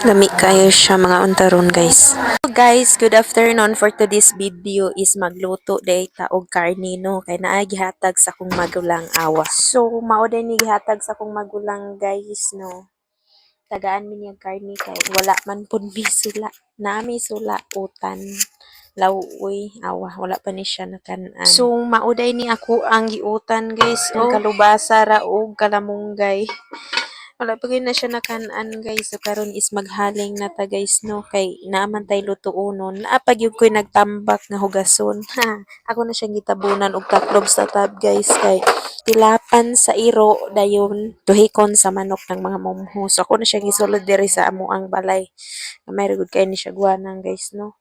Lami kayo siya mga untaron guys. So guys, good afternoon. For today's video is magluto day taog karni no kay naa gihatag sa akong magulang awas. So mao day ni gihatag sa akong magulang guys no. Tagaan mi niyang karni kay wala man pud mi sula. Nami sula utan. Lauoy awa wala pa ni siya nakan-an. So mauday ni ako ang giutan guys ng kalubasa ra og kalamunggay. Wala pa gyud na siya nakan-an guys. So karon is maghaling na ta guys no kay naaman tay lutuonon. Naa pa gyud ko'y nagtambak nga hugason. Ha, ako na siyang gitabunan og taklob sa tab guys kay tilapan sa iro dayon tuhikon sa manok ng mga momho. So ako na siyang gisulod diri sa amuang balay. May rugod kay ni siya guwanang guys no.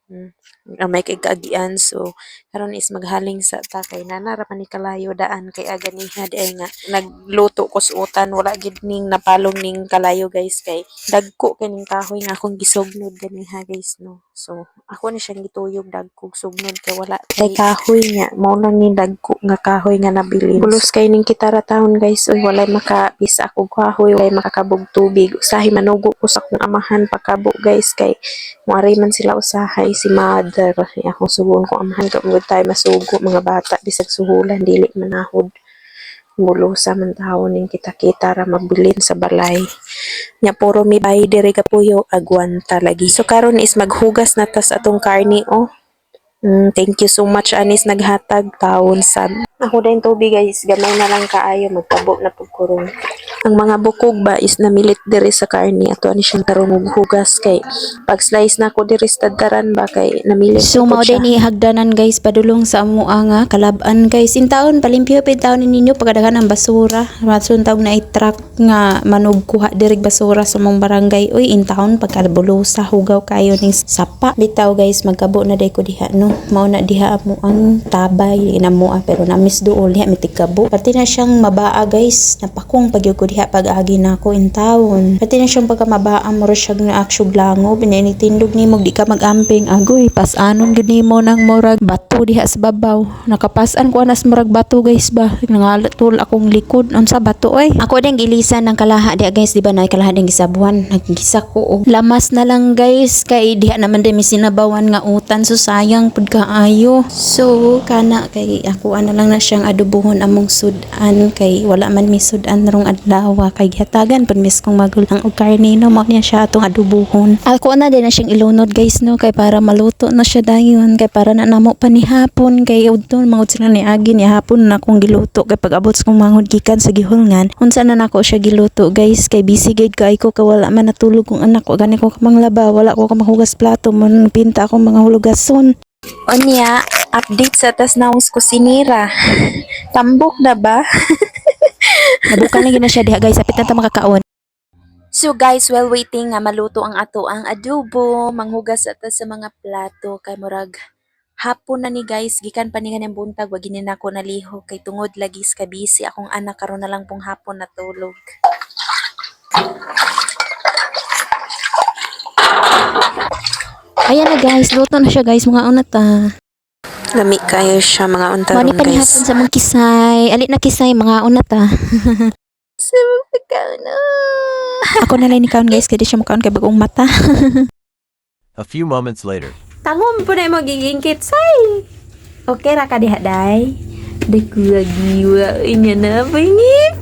May kay kaagian so karon is maghaling sa ta kay nanara pa ni kalayo daan kay aganiha ay nga nagluto ko suotan wala gid ning napalong ning kalayo guys kay dagko kaning kahoy nga akong gisugnod ganiha guys no. So ako ni siyang gituyog dagkog sugnod kay wala kay kahoy nya mao nang ni dagko nga kahoy nga nabilin. Bulos kay ning kitara taon guys oy walay makapisa ako kahoy walay makakabog tubig. Usahay manugo ko sa akong amahan pakabo guys kay muari man sila usahay si mother akong sugon ko amahan ka ugod tayo masugo mga bata bisag suhulan dili manahod bulusa man tawo ning kita-kita ra mabilin sa balay nya puro mi bay diri kapuyo agwanta lagi. So karon is maghugas na tas atong karni oh. Thank you so much anis naghatag taon sab. Ako din tubig guys, gamay na lang kaayo magtabo na pud kurong. Ang mga bukog ba is namilit diri sa karni ato ani siyang karon hugas kay pag slice na ko diri sa tadaran ba kay namilit So pud mao siya. din ni hagdanan guys padulong sa amo nga kalab-an guys. In taon palimpyo pid taon ninyo pagdaghan ang basura. Matsun taog na i-truck nga manugkuha diri basura sa mong barangay. Uy in taon pagkabulosa hugaw kayo ning sapa. Bitaw guys magkabo na day ko diha no. Mao na diha amo ang tabay na mo pero namis duol niya mitigkabo. Pati na siyang mabaa guys. Napakong pagyud ko diha pag-agi nako in taon. Pati na siyang pagkamabaa mo siya nga aksyog langob initindog nimo di ka magamping agoy pasanon gud nimo nang murag bato diha sa babaw. Nakapasan ko anas murag bato guys ba. Nangatul akong likod unsa bato oy. Ako din gilisan ng kalaha diha guys di ba na kalaha din gisabuan. Naggisa ko og lamas na lang guys kay diha naman din mi sinabawan nga utan so sayang pud kaayo. So kana kay ako ana lang na siyang adubohon among sudan kay wala man mi sudan rong adlaw kay gihatagan pud mis kong magulang og karne no mao niya siya atong adubohon. Ako na din na siyang ilunod guys no kay para maluto na siya dayon kay para na namo pa ni hapon kay udton mangud sila ni agi ni hapon na akong giluto kay pag abot sa kong mangod gikan sa gihulngan unsa na nako siya giluto guys kay busy gid kay ko wala man natulog kong anak ko gani ko manglaba wala ko mahugas plato man pinta akong mga hulugason. Onya update sa tas naus kusinira. Tambok na ba? Nabukan lagi na siya diha guys apit na ta makakaon. So guys, while waiting nga maluto ang ato ang adobo, manghugas ata sa mga plato kay murag hapon na ni guys, gikan pa ni kanang buntag wag gini nako naliho kay tungod lagi sa busy akong anak karon na lang pong hapon natulog. Ayan na guys, luto na siya guys, mga una ta. Lami kayo siya mga Mani untaron pa ni guys. hapon sa mong kisay. Alit na kisay, mga una ta. Sa pagkaon Ako na lang ni kaon guys, kaya di siya makaon kay bagong mata. A few moments later. Tangom po na mo gigingkit, say. Okay ra ka diha, day. Dagko lagi wa inya na pangip.